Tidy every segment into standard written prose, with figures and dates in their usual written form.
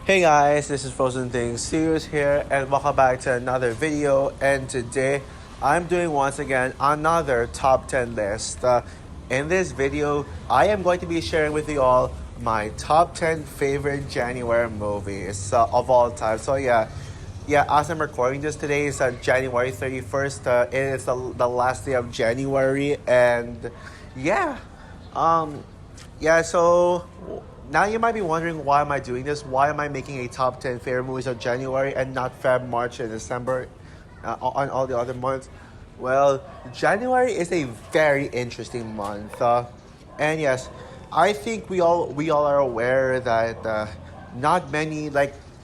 Hey guys, this is Frozen Things Serious here, and welcome back to another video. And today, I'm doing once again another top 10 list. In this video, I am going to be sharing with you all my top 10 favorite January movies of all time. As I'm recording this today, is January 31st. It's the last day of January, and yeah, um, so now you might be wondering, why am I doing this? Why am I making a top 10 favorite movies of January and not Feb, March, and December on all the other months? Well, January is a very interesting month. And yes, I think we all are aware that not many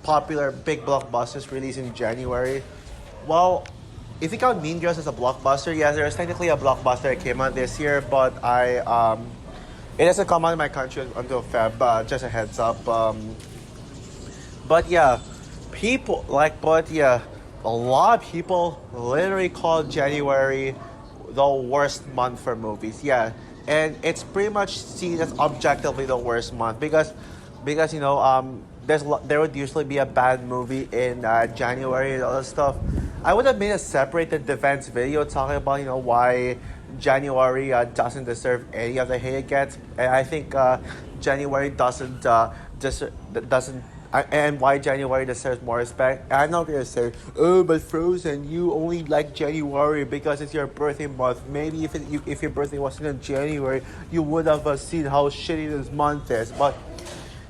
popular big blockbusters release in January. Well, if you count Mean Girls as a blockbuster, yes, there is technically a blockbuster that came out this year, but it doesn't come out in my country until Feb. Just a heads up. But yeah, a lot of people literally call January the worst month for movies. Yeah, and it's pretty much seen as objectively the worst month because there would usually be a bad movie in January and all that stuff. I would have made a separated defense video talking about why January doesn't deserve any of the hate it gets, and I think January doesn't and why January deserves more respect. I'm not gonna say, oh, but Frozen, you only like January because it's your birthday month. Maybe if your birthday wasn't in January, you would have seen how shitty this month is. But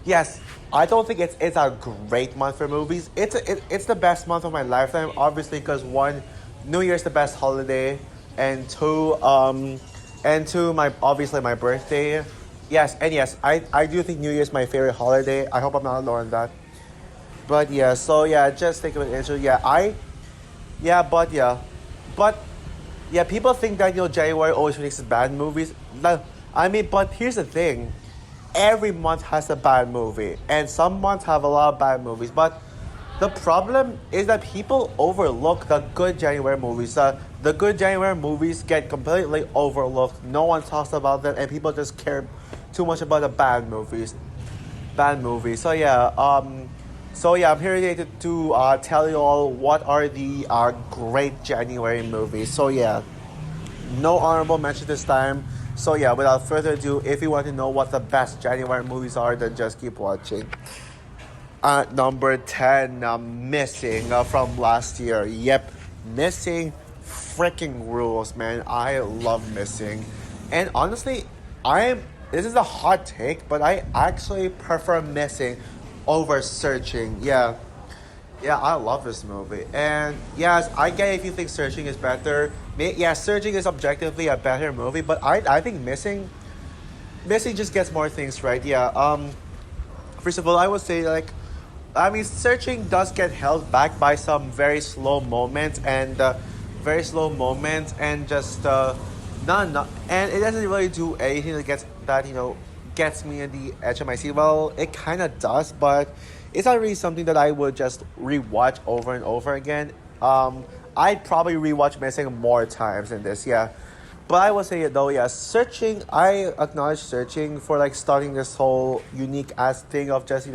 yes, I don't think it's a great month for movies. It's the best month of my lifetime, obviously, because one, New Year's the best holiday, and two, my obviously my birthday. Yes, I do think New Year's my favorite holiday. I hope I'm not alone on that. But yeah, just think of an intro. But yeah, people think that January always releases bad movies. But here's the thing: every month has a bad movie, and some months have a lot of bad movies. But the problem is that people overlook the good January movies. The good January movies get completely overlooked. No one talks about them, and people just care too much about the bad movies. Bad movies. I'm here today to tell you all what are the great January movies. No honorable mention this time. Without further ado, if you want to know what the best January movies are, then just keep watching. At number 10, Missing from last year. Yep, Missing freaking rules, man. I love Missing. And honestly, this is a hot take, but I actually prefer Missing over Searching. Yeah, I love this movie. And yes, I get if you think Searching is better. Yeah, Searching is objectively a better movie, but I think Missing just gets more things right. First of all, I would say Searching does get held back by some very slow moments and just and it doesn't really do anything that gets me in the edge of my seat. Well, it kind of does, but it's not really something that I would just rewatch over and over again. I'd probably rewatch Missing more times than this. Yeah. But I would say though, yeah, Searching, I acknowledge Searching for starting this whole unique ass thing of just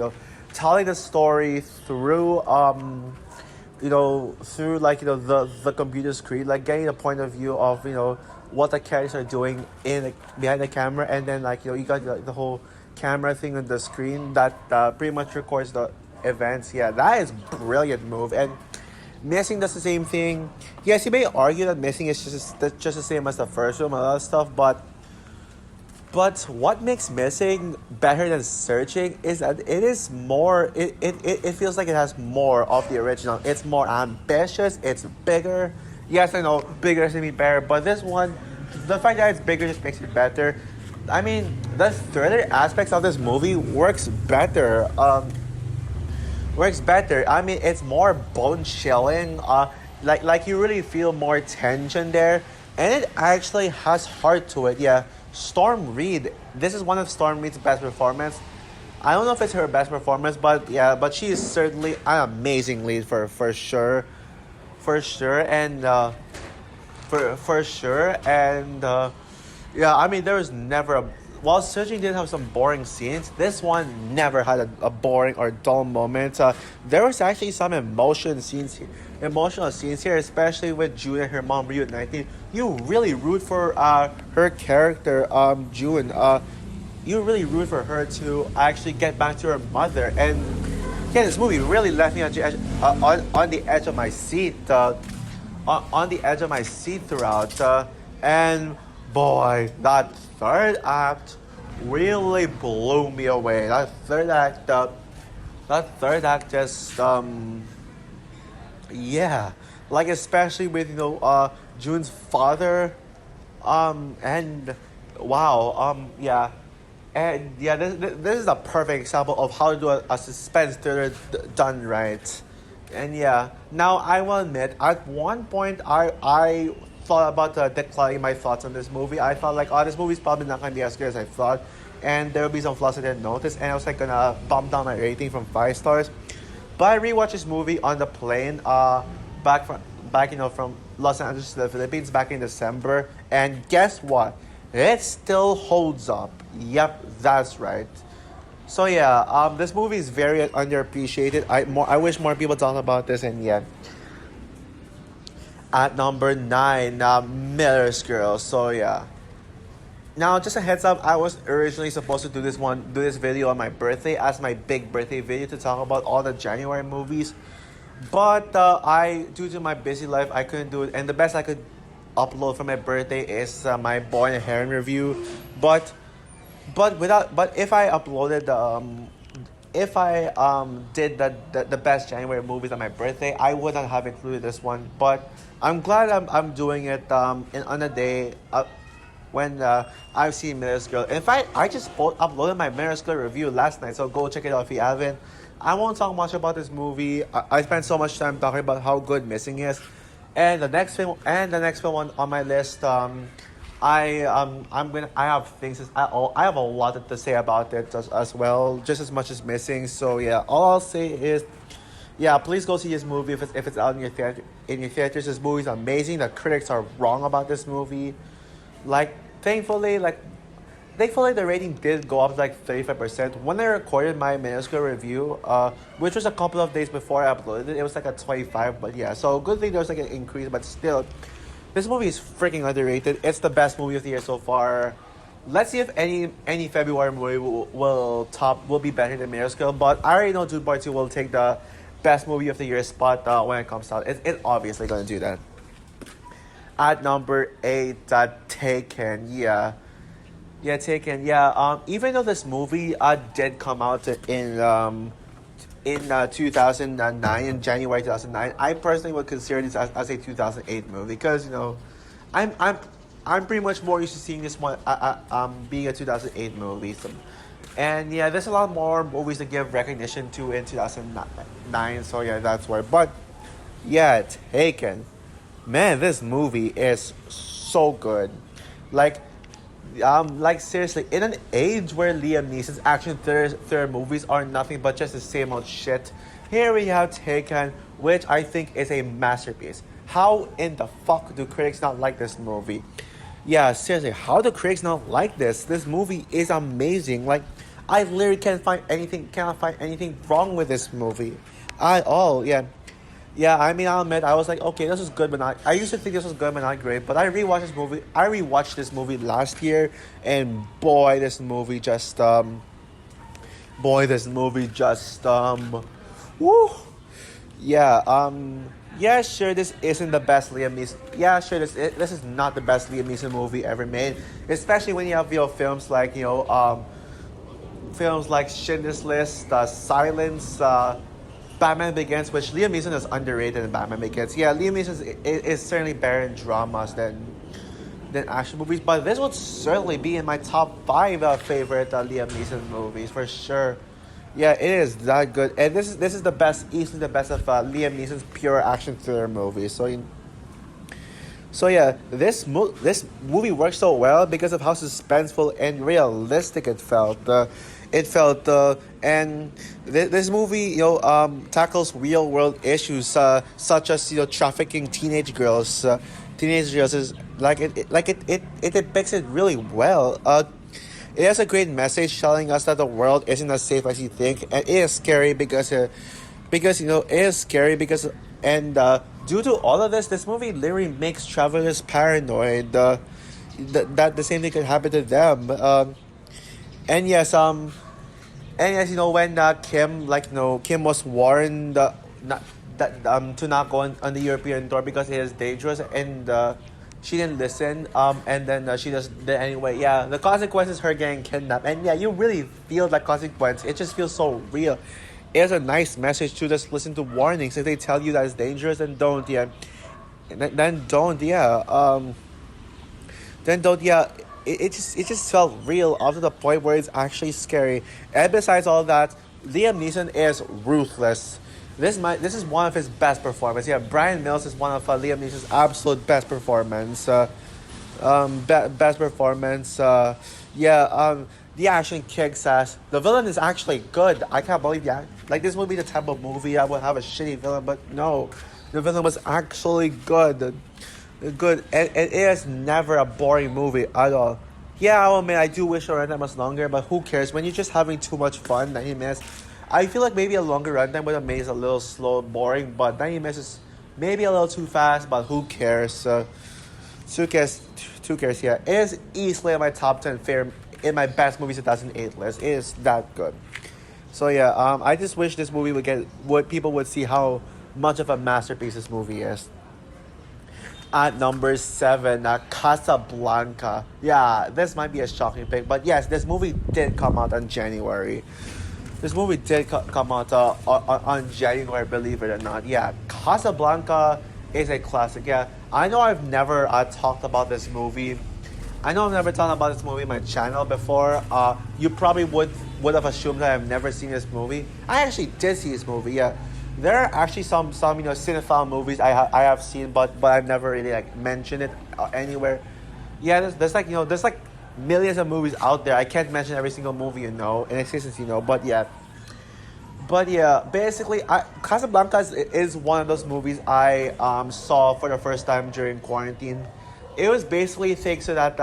telling the story through the computer screen, getting the point of view of what the characters are doing behind the camera, and then you got the whole camera thing on the screen that pretty much records the events. Yeah, that is brilliant move. And Missing does the same thing. Yes, you may argue that Missing is just the same as the first one and all that stuff, but what makes Missing better than Searching is that it is more. It feels like it has more of the original. It's more ambitious. It's bigger. Yes, I know bigger doesn't mean better, but this one, the fact that it's bigger just makes it better. I mean, the thriller aspects of this movie works better. I mean, it's more bone chilling. You really feel more tension there, and it actually has heart to it. Yeah. Storm Reid. This is one of Storm Reid's best performance. I don't know if it's her best performance, but she is certainly an amazing lead for sure, and for sure, and I mean there was never while Searching did have some boring scenes, this one never had a boring or dull moment. There was actually some emotional scenes here, especially with June and her mom reuniting. You really root for her character, June. You really root for her to actually get back to her mother. And yeah, this movie really left me on the edge of my seat. On the edge of my seat throughout. And boy, that third act really blew me away. That third act just yeah, like especially with June's father, and wow, yeah. And yeah, this is a perfect example of how to do a suspense thriller done right. And yeah, now I will admit, at one point I thought about declining my thoughts on this movie. I thought like, oh, this movie's probably not gonna be as good as I thought, and there will be some flaws I didn't notice, and I was like gonna bump down my rating from 5 stars. But I rewatched this movie on the plane, back from Los Angeles to the Philippines back in December, and guess what? It still holds up. Yep, that's right. So yeah, this movie is very underappreciated. I wish more people talk about this, and yeah. At number 9, Miller's Girl. So yeah. Now, just a heads up, I was originally supposed to do this video on my birthday as my big birthday video to talk about all the January movies, but due to my busy life, I couldn't do it. And the best I could upload for my birthday is my Boy and a Heron review. But if I uploaded if I did the best January movies on my birthday, I would not have included this one. But I'm glad I'm doing it on a day when I've seen Miller's Girl. In fact, I just uploaded my Miller's Girl review last night, so go check it out if you haven't. I won't talk much about this movie. I spent so much time talking about how good Missing is, and the next film on my list. I have I have a lot to say about it as well, just as much as Missing. So yeah, all I'll say is, yeah, please go see this movie if it's out in your theaters. This movie's amazing. The critics are wrong about this movie. Like thankfully the rating did go up to like 35%. When I recorded my minuscule review, which was a couple of days before I uploaded it, it was like a 25. But yeah, so good thing there was like an increase, but still. This movie is freaking underrated. It's the best movie of the year so far. Let's see if any February movie will be better than Miller's Girl. But I already know Dune Part 2 will take the best movie of the year spot when it comes out. It's obviously gonna do that. At number 8, Taken. Taken. Even though this movie did come out in 2009, in January 2009, I personally would consider this as a 2008 movie because I'm pretty much more used to seeing this one being a 2008 movie. So, and yeah, there's a lot more movies to give recognition to in 2009. So yeah, that's why. But yeah, Taken, man, this movie is so good. Like seriously, in an age where Liam Neeson's action thriller movies are nothing but just the same old shit, here we have Taken, which I think is a masterpiece. How in the fuck do critics not like this movie? Yeah, seriously, how do critics not like this? This movie is amazing. Like, I literally cannot find anything wrong with this movie at all. Yeah. Yeah, I mean, I'll admit, I was like, okay, this is good, but not. I used to think this was good, but not great. But I rewatched this movie last year, and boy, this movie just, woo. Yeah, sure, this isn't the best Liam Neeson. Yeah, sure, this is not the best Liam Neeson movie ever made, especially when you have films like Schindler's List, Silence. Batman Begins, which Liam Neeson is underrated in Batman Begins. Yeah, Liam Neeson is certainly better in dramas than action movies, but this would certainly be in my top 5 favorite Liam Neeson movies for sure. Yeah, it is that good, and this is the best, easily the best of Liam Neeson's pure action thriller movies. So yeah, this movie works so well because of how suspenseful and realistic it felt. And this movie, tackles real world issues such as trafficking teenage girls. Teenage girls is it depicts it really well. It has a great message telling us that the world isn't as safe as you think, and it is scary because it is scary because and due to all of this movie literally makes travelers paranoid. That the same thing could happen to them. And yes, when Kim, Kim was warned not that to not go on the European tour because it is dangerous, and she didn't listen. And then she just did anyway. Yeah, the consequence is her getting kidnapped, and yeah, you really feel that consequence. It just feels so real. It's a nice message to just listen to warnings. If they tell you that it's dangerous, then don't. Yeah, then don't. Yeah. Then don't. Yeah. It just felt real up to the point where it's actually scary. And besides all that, Liam Neeson is ruthless. This is one of his best performances. Yeah, Brian Mills is one of Liam Neeson's absolute best performance. Best performance. The action kicks ass. The villain is actually good. I can't believe that. Like, this would be the type of movie I would have a shitty villain, but no, the villain was actually good. Good, and it is never a boring movie at all. Yeah, I'll admit I do wish the runtime was longer, but who cares when you're just having too much fun? 90 minutes. I feel like maybe a longer runtime would have made it a little slow, boring, but 90 minutes is maybe a little too fast. But who cares? Who cares? Who cares? Yeah, it is easily in my top 10 favorite in my best movies 2008 list. It is that good. So yeah, I just wish this movie would people would see how much of a masterpiece this movie is. At number 7, Casablanca. Yeah, this might be a shocking pick, but yes, this movie did come out in January. This movie did come out on January, believe it or not. Yeah, Casablanca is a classic. Yeah, I know I've never talked about this movie. I know I've never talked about this movie on my channel before. You probably would have assumed that I've never seen this movie. I actually did see this movie. Yeah. There are actually some cinephile movies I have seen, but I've never really mentioned it anywhere. Yeah, there's millions of movies out there. I can't mention every single movie in existence, but yeah, basically, Casablanca is one of those movies I saw for the first time during quarantine. It was basically thanks to that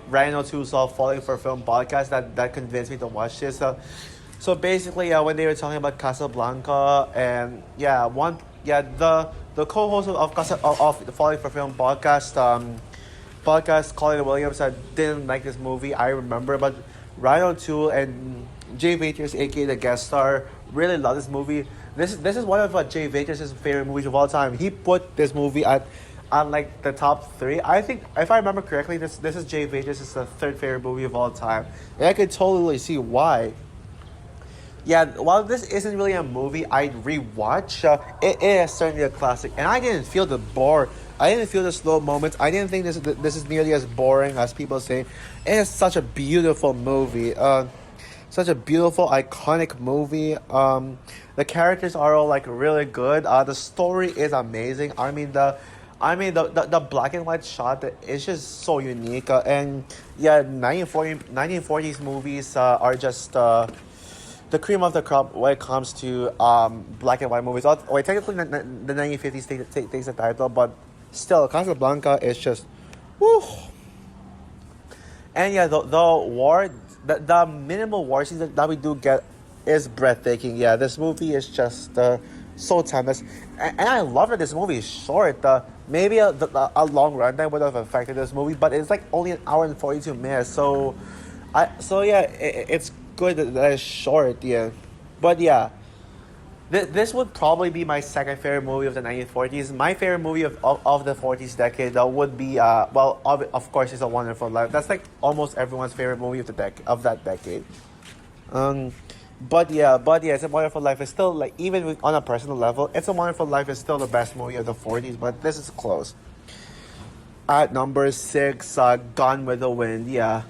Rhino 2 saw Falling for Film podcast that convinced me to watch this. So basically, when they were talking about Casablanca, and the co-host of the Falling for Film podcast, Colin Williams, didn't like this movie. I remember, but Rhino 2 and Jay Vaters, aka the guest star, really love this movie. This is one of Jay Vaters' favorite movies of all time. He put this movie on the top 3. I think, if I remember correctly, this is Jay Vaters' third favorite movie of all time, and I could totally see why. Yeah, while this isn't really a movie I'd rewatch, it is certainly a classic, and I didn't feel the bore. I didn't feel the slow moments. I didn't think this is nearly as boring as people say. It is such a beautiful movie, such a beautiful, iconic movie. The characters are all really good. The story is amazing. The black and white shot is just so unique. And yeah, 1940s movies are just the cream of the crop when it comes to black and white movies. Technically, the 1950s takes the title, but still, Casablanca is just, woo. And yeah, the minimal war scenes that we do get is breathtaking. Yeah, this movie is just so timeless, and I love that this movie is short. Maybe a long runtime would have affected this movie, but it's only an hour and 42 minutes. So it's good that it's short. Yeah, but yeah, this would probably be my second favorite movie of the 1940s. My favorite movie of the 40s decade would be of course, It's a Wonderful Life. That's almost everyone's favorite movie of that decade. But yeah, It's a Wonderful Life is still even on a personal level, It's a Wonderful Life is still the best movie of the 40s. But this is close. At number 6, Gone with the Wind. Yeah.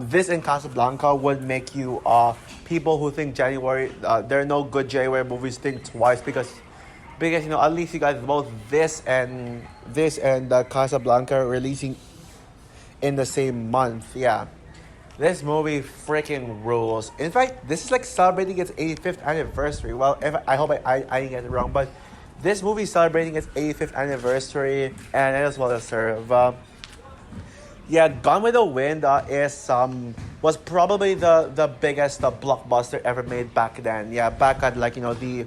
This in Casablanca would make you people who think January there are no good January movies think twice because at least you got both this and Casablanca releasing in the same month. Yeah, this movie freaking rules. In fact, this is celebrating its 85th anniversary. Well, I hope I didn't get it wrong, but this movie is celebrating its 85th anniversary, and it is well deserved. Yeah, Gone with the Wind is was probably the biggest blockbuster ever made back then. Yeah, back at like the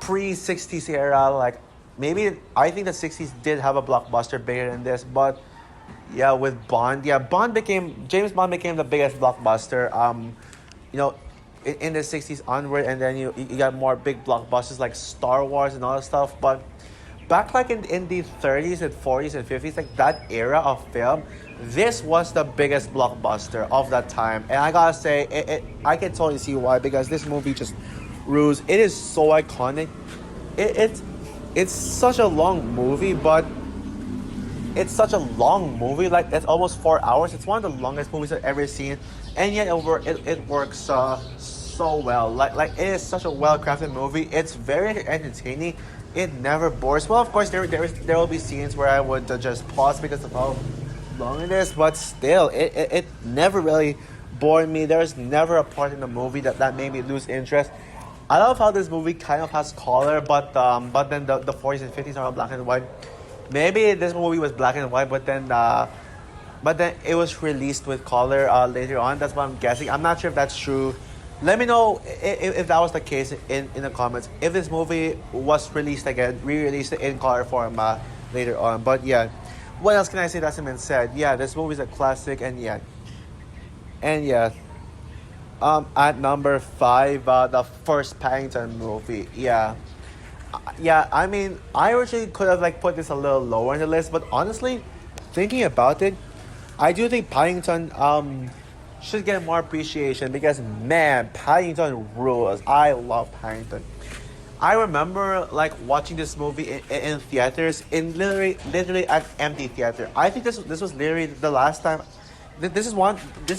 pre-60s era. Like maybe I think the 60s did have a blockbuster bigger than this, but yeah, with Bond, yeah, James Bond became the biggest blockbuster. You know, in the 60s onward, and then you got more big blockbusters like Star Wars and all that stuff, but back like in the 30s and 40s and 50s, like that era of film, this was the biggest blockbuster of that time. And I gotta say, I can totally see why, because this movie just rules. It is so iconic. It's such a long movie, but it's such a long movie. Like it's almost 4 hours. It's one of the longest movies I've ever seen, and yet it works so well. Like it is such a well crafted movie. It's very entertaining. It never bores. Well, of course there will be scenes where I would just pause because of how long it is, but still, it never really bored me. There's never a part in the movie that made me lose interest. I love how this movie kind of has color, but then the 40s and 50s are all black and white. Maybe this movie was black and white, but then it was released with color later on. That's what I'm guessing. I'm not sure if that's true. Let me know if that was the case in the comments. If this movie was released again, re-released in color form later on. But yeah, what else can I say that hasn't been said? Yeah, this movie is a classic, and yeah. At number five, the first Paddington movie. Yeah. I mean, I originally could have like put this a little lower on the list, but honestly, thinking about it, I do think Paddington should get more appreciation because man, Paddington rules. I love Paddington. I remember like watching this movie in theaters, in literally an empty theater. I think this was literally the last time. This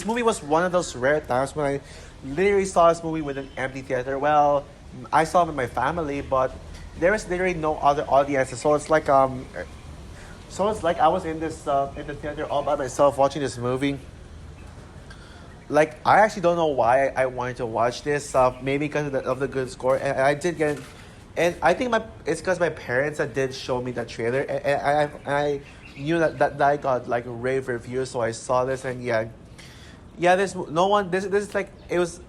movie was one of those rare times when I literally saw this movie with an empty theater. Well, I saw it with my family, but there was literally no other audience. So it's like I was in the theater all by myself watching this movie. Like I actually don't know why I wanted to watch this. Maybe because of the good score, and I did get, and I think it's because my parents that did show me the trailer, and I knew that I got like rave reviews, so I saw this, and yeah. This no one this is like it was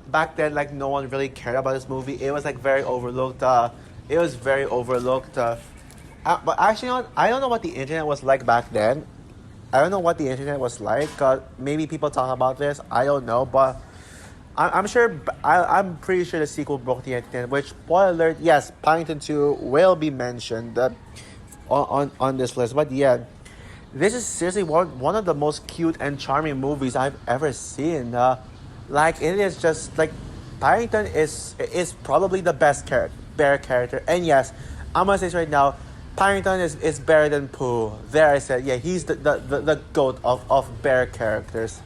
back then, like no one really cared about this movie. It was like very overlooked. It was very overlooked. But actually, I don't know what the internet was like back then. I don't know what the internet was like. Maybe people talk about this. I don't know, but I'm sure. I'm pretty sure the sequel broke the internet. Which, spoiler alert, yes, Paddington 2 will be mentioned on this list. But yeah, this is seriously one of the most cute and charming movies I've ever seen. Like it is just like Paddington is probably the best bear character. And yes, I'm gonna say this right now. Paddington is better than Pooh. There I said, yeah, he's the goat of bear characters.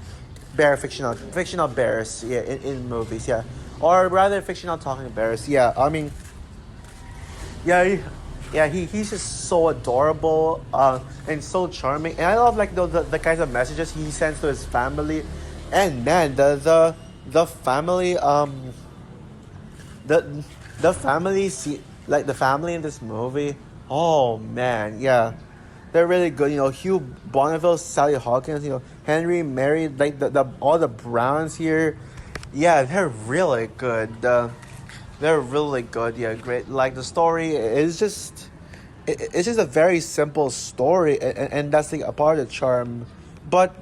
Bear fictional bears, yeah, in movies, yeah. Or rather fictional talking bears. Yeah, I mean he's just so adorable and so charming. And I love like the kinds of messages he sends to his family. And man, the family the family like the family in this movie. Oh man, yeah, they're really good. Hugh Bonneville, Sally Hawkins, Henry, Mary, like the all the Browns here. Yeah, they're really good. They're really good. Yeah, great. Like the story is just, it's just a very simple story, and that's like a part of the charm. But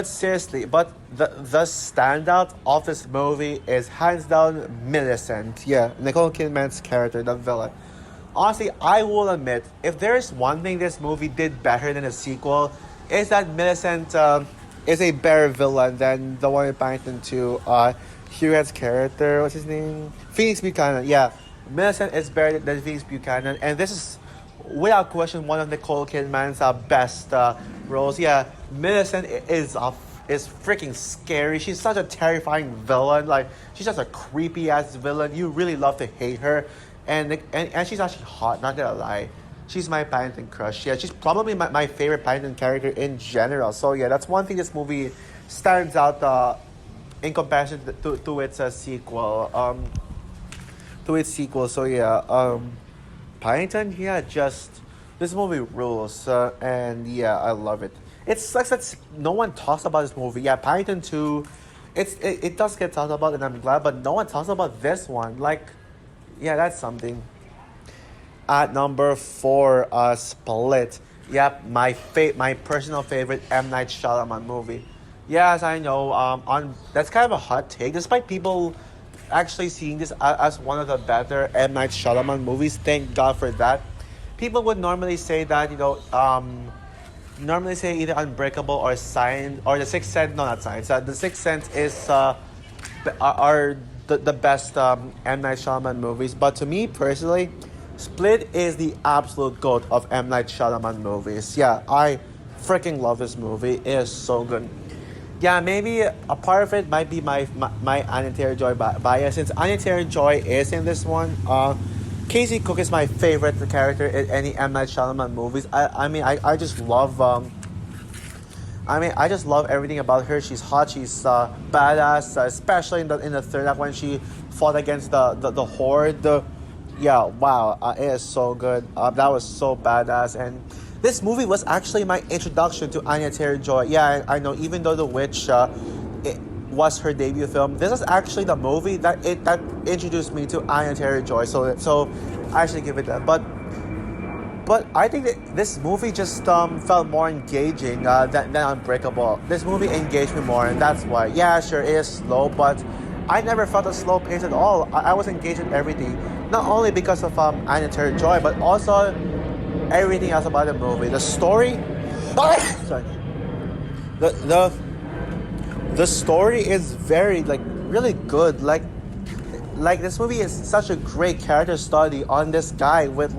seriously, the standout of this movie is hands down Millicent. Yeah, Nicole Kidman's character, the villain. Honestly, I will admit, if there is one thing this movie did better than the sequel, is that Millicent is a better villain than the one in Paddington 2. Hugh Grant's character, what's his name? Phoenix Buchanan, yeah. Millicent is better than Phoenix Buchanan, and this is, without question, one of Nicole Kidman's best roles. Yeah, Millicent is freaking scary. She's such a terrifying villain. Like, she's just a creepy ass villain. You really love to hate her. And she's actually hot, not gonna lie. She's my Paddington crush. Yeah, she's probably my favorite Paddington character in general. So yeah, that's one thing this movie stands out in comparison to its sequel. So yeah, Paddington. Yeah, just this movie rules. And yeah, I love it. it sucks that no one talks about this movie. Yeah, Paddington 2, it does get talked about, and I'm glad, but no one talks about this one. Like, yeah, that's something. At number 4, Split. Yep, my personal favorite M Night Shyamalan movie. Yes, I know. On That's kind of a hot take, despite people actually seeing this as one of the better M Night Shyamalan movies. Thank God for that. People would normally say that normally say either Unbreakable or Sign or The Sixth Sense. No, not Signs. The Sixth Sense is are the best M Night Shyamalan movies. But to me personally, Split is the absolute goat of M Night Shyamalan movies. Yeah, I freaking love this movie. It is so good. Yeah, maybe a part of it might be my Anya Taylor-Joy bias, since Anya Taylor-Joy is in this one. Casey Cook is my favorite character in any M Night Shyamalan movies. I just love I just love everything about her. She's hot. She's badass, especially in the third act when she fought against the horde. Yeah, wow, it is so good. That was so badass, and this movie was actually my introduction to Anya Taylor-Joy. Yeah, I know. Even though The Witch, it was her debut film, this is actually the movie that introduced me to Anya Taylor-Joy. So I should give it that. But I think that this movie just felt more engaging than Unbreakable. This movie engaged me more, and that's why. Yeah, sure, it is slow, but I never felt a slow pace at all. I was engaged in everything, not only because of Anya Taylor-Joy, but also everything else about the movie. The story, sorry, the story is very really good. Like this movie is such a great character study on this guy with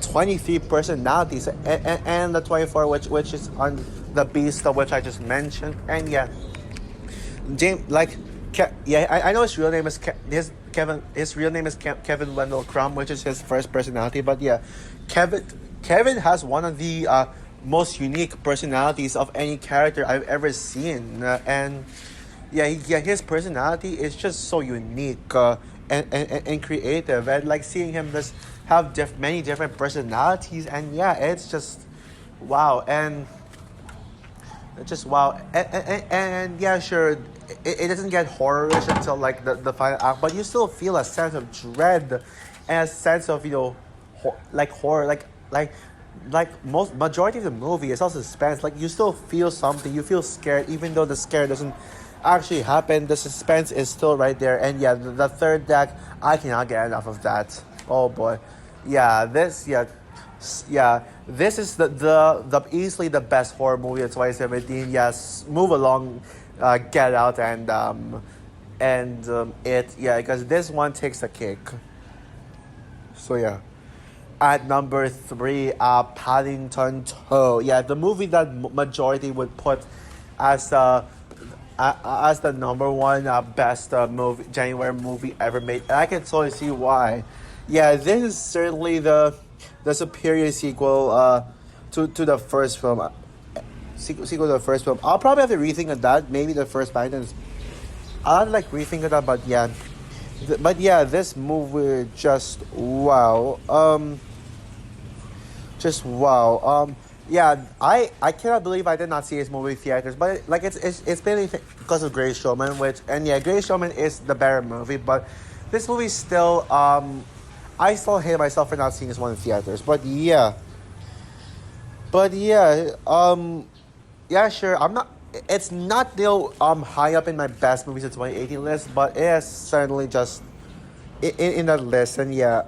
23 personalities, and the 24 which is on the Beast, which I just mentioned. And yeah, James, I know his real name is his real name is Kevin Wendell Crumb, which is his first personality. But yeah, Kevin has one of the most unique personalities of any character I've ever seen, and his personality is just so unique and creative, and seeing him just have many different personalities, and yeah, it's just wow, and it's just wow, and yeah, sure. It doesn't get horrorish until the final act, but you still feel a sense of dread and a sense of horror, most majority of the movie is also suspense. You still feel something, you feel scared, even though the scare doesn't actually happen. The suspense is still right there, and yeah, the third act, I cannot get enough of that. Oh boy, this is the easily the best horror movie of 2017. Yes, move along. Get Out and because this one takes a cake. So yeah, at number 3, Paddington 2. Yeah, the movie that majority would put as the number 1 best January movie ever made, and I can totally see why. Yeah, this is certainly the superior sequel to the first film. Sequel to the first film. I'll probably have to rethink of that. Maybe the first Paddington. I'll have to rethink of that, but yeah. This movie just wow. Just wow. I cannot believe I did not see this movie in theaters, but it's mainly because of Greatest Showman, Greatest Showman is the better movie, but this movie still I still hate myself for not seeing this one in theaters, yeah, sure. It's not still high up in my best movies of 2018 list, but it is certainly just in that list. And yeah,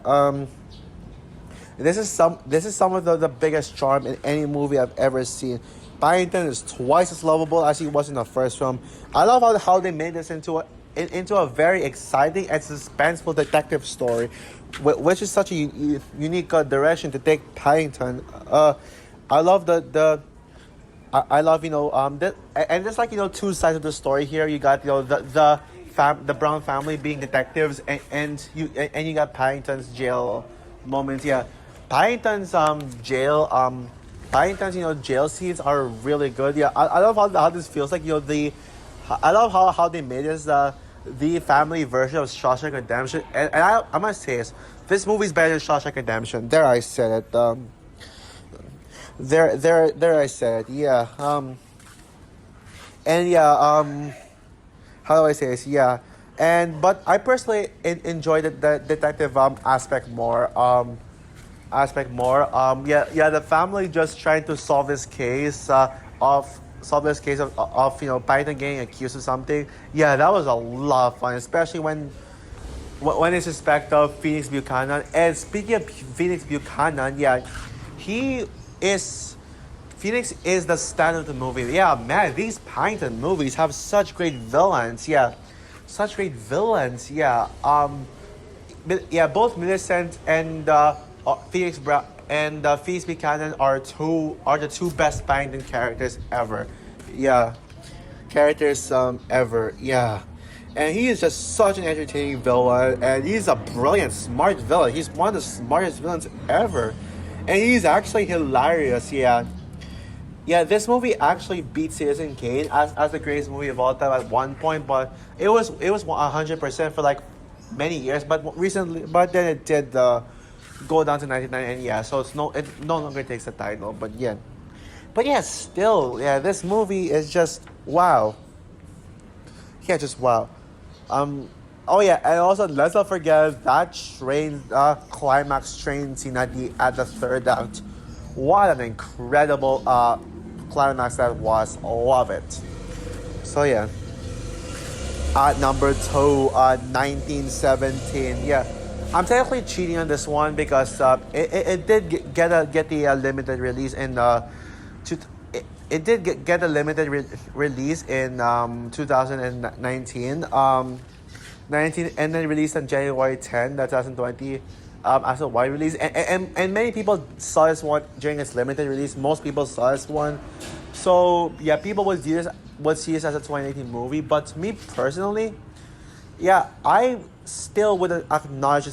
this is some of the biggest charm in any movie I've ever seen. Paddington is twice as lovable as he was in the first film. I love how they made this into a very exciting and suspenseful detective story, which is such a unique direction to take Paddington. I love I love and there's two sides of the story here. You got the Brown family being detectives, and you got Paddington's jail moments. Yeah, Paddington's jail scenes are really good. Yeah, I love how this feels like. I love how they made this the family version of Shawshank Redemption, and I must say this movie is better than Shawshank Redemption. There, I said it. there. I said, yeah. And yeah. How do I say this? Yeah. And but I personally enjoy the detective aspect more. Yeah, yeah. The family just trying to solve this case of Python getting accused of something. Yeah, that was a lot of fun, especially when it's respect of Phoenix Buchanan. And speaking of Phoenix Buchanan, yeah, he is Phoenix is the standard of the movie. Yeah, man, these Python movies have such great villains. Yeah, such great villains. Yeah. Yeah, both Millicent and Phoenix Buchanan are the two best Paddington characters ever. Yeah, characters ever. Yeah, and he is just such an entertaining villain, and he's a brilliant, smart villain. He's one of the smartest villains ever, and he's actually hilarious. Yeah. Yeah, this movie actually beat Citizen Kane as the greatest movie of all time at one point, but it was 100% for like many years, but then it did go down to 99, and yeah, so it no longer takes the title, but yeah, still, yeah, this movie is just wow. Yeah, just wow. Um, oh yeah, and also let's not forget that train climax train scene at the third act. What an incredible climax that was! Love it. So yeah, at number two, 1917. Yeah, I'm technically cheating on this one because it did get the limited release in two, it did get a limited release in 2019. 19 and then released on January 10th, 2020, as a wide release. And many people saw this one during its limited release. Most people saw this one. So yeah, people would see this as a 2018 movie. But to me personally, yeah, I still would acknowledge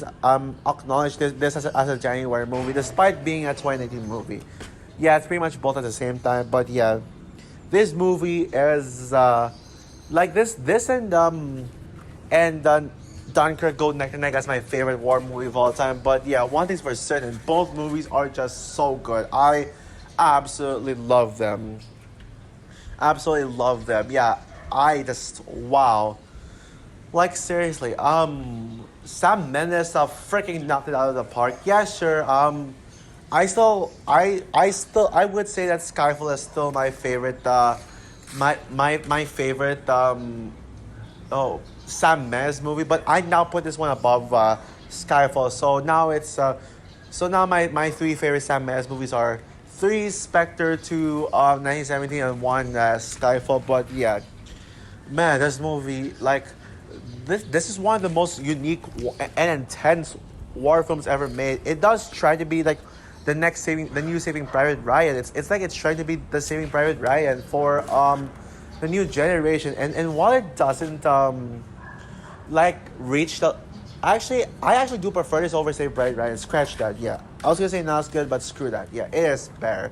this as a January movie, despite being a 2018 movie. Yeah, it's pretty much both at the same time. But yeah, this movie is like this and Dunkirk go neck and neck as my favorite war movie of all time. But yeah, one thing's for certain, both movies are just so good. I absolutely love them. Absolutely love them. Yeah, I just wow. Like seriously, Sam Mendes freaking knocked it out of the park. Yeah, sure. I would say that Skyfall is still my favorite. My favorite. Oh, Sam Mendes movie, but I now put this one above Skyfall. So now my three favorite Sam Mendes movies are three Spectre, two 1917, and one Skyfall. But yeah, man, this movie like this is one of the most unique and intense war films ever made. It does try to be like the new Saving Private Ryan. It's like it's trying to be the Saving Private Ryan for the new generation, and while it doesn't like reach the I actually do prefer this over Saving Private Ryan. Scratch that. Yeah, I was gonna say not as good, but screw that. Yeah, it is better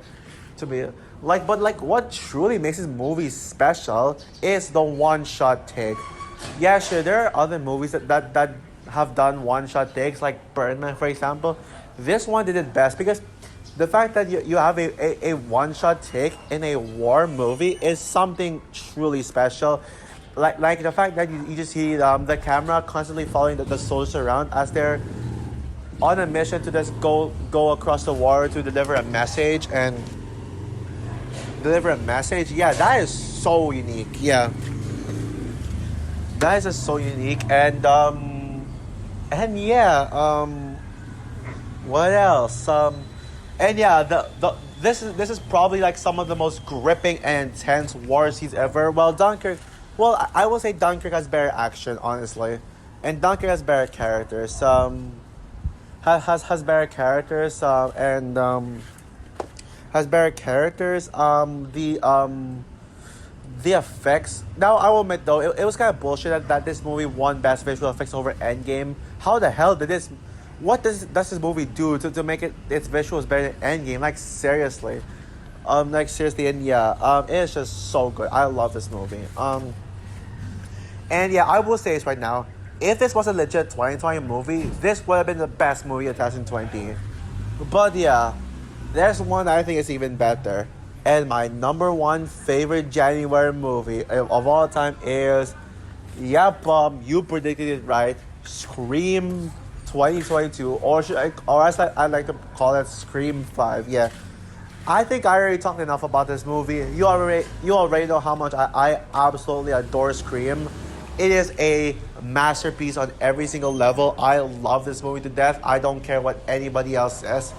to me. But what truly makes this movie special is the one shot take. Yeah, sure, there are other movies that have done one shot takes, like Birdman, for example. This one did it best because the fact that you have a one shot take in a war movie is something truly special. Like the fact that you just see the camera constantly following the soldiers around as they're on a mission to just go across the water to deliver a message and deliver a message. Yeah, that is so unique. Yeah, that is just so unique. And yeah, what else? And yeah, this is probably like some of the most gripping and intense war scenes ever. Well, Dunkirk. Well, I will say Dunkirk has better action, honestly, and Dunkirk has better characters. Has better characters. And has better characters. The effects. Now, I will admit though, it was kind of bullshit that this movie won Best Visual Effects over Endgame. How the hell did this? What does this movie do to make its visuals better than Endgame? Like seriously, and yeah, it's just so good. I love this movie. And yeah, I will say this right now. If this was a legit 2020 movie, this would have been the best movie of 2020. But yeah, There's one I think is even better. And my number one favorite January movie of all time is, yep, you predicted it right, Scream 2022, or as I like to call it, Scream 5. Yeah, I think I already talked enough about this movie. You already know how much I absolutely adore Scream. It is a masterpiece on every single level. I love this movie to death. I don't care what anybody else says.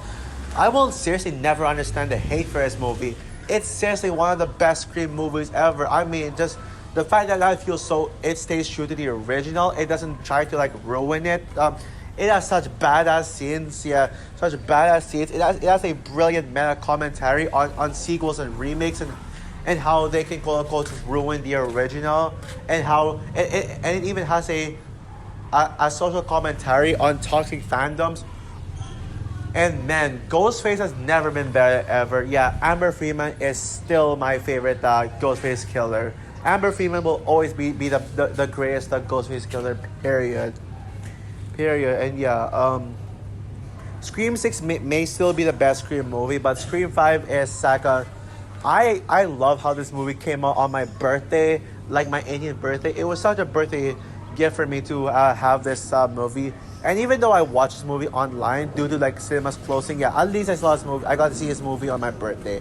I will seriously never understand the hate for this movie. It's seriously one of the best Scream movies ever. I mean, just the fact that I feel so it stays true to the original. It doesn't try to like ruin it. It has such badass scenes. Yeah, such badass scenes. It has a brilliant meta commentary on sequels and remakes and how they can quote unquote ruin the original, and how it even has a social commentary on toxic fandoms. And man, Ghostface has never been better ever. Yeah, Amber Freeman is still my favorite Ghostface killer. Amber Freeman will always be the greatest Ghostface killer, period. Period. And yeah, Scream 6 may still be the best Scream movie, but Scream 5 is second. I love how this movie came out on my birthday, like my 18th birthday. It was such a birthday gift for me to have this movie. And even though I watched this movie online due to like cinemas closing, yeah, at least I saw this movie. I got to see this movie on my birthday.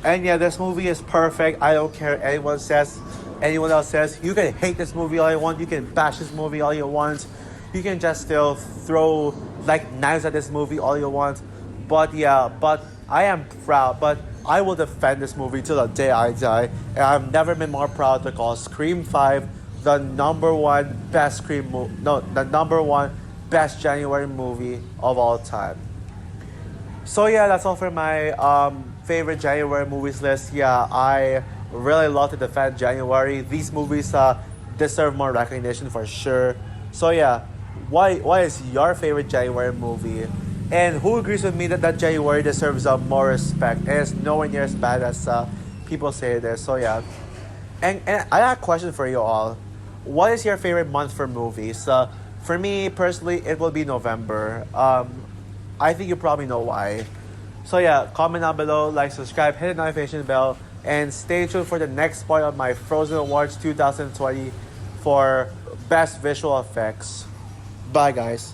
And yeah, this movie is perfect. I don't care anyone else says. You can hate this movie all you want. You can bash this movie all you want. You can just still throw like knives at this movie all you want. But yeah, but I am proud. But I will defend this movie till the day I die. And I've never been more proud to call Scream 5 the number one best Scream movie. No, the number one best January movie of all time. So yeah, that's all for my favorite January movies list. Yeah, I really love to defend January. These movies deserve more recognition for sure. So yeah, what is your favorite January movie? And who agrees with me that January deserves more respect and is nowhere near as bad as people say it is. So yeah, and I got a question for you all. What is your favorite month for movies? For me personally, it will be November. I think you probably know why. So yeah, comment down below, like, subscribe, hit the notification bell, and stay tuned for the next part of my Frozen Awards 2020 for Best Visual Effects. Bye guys.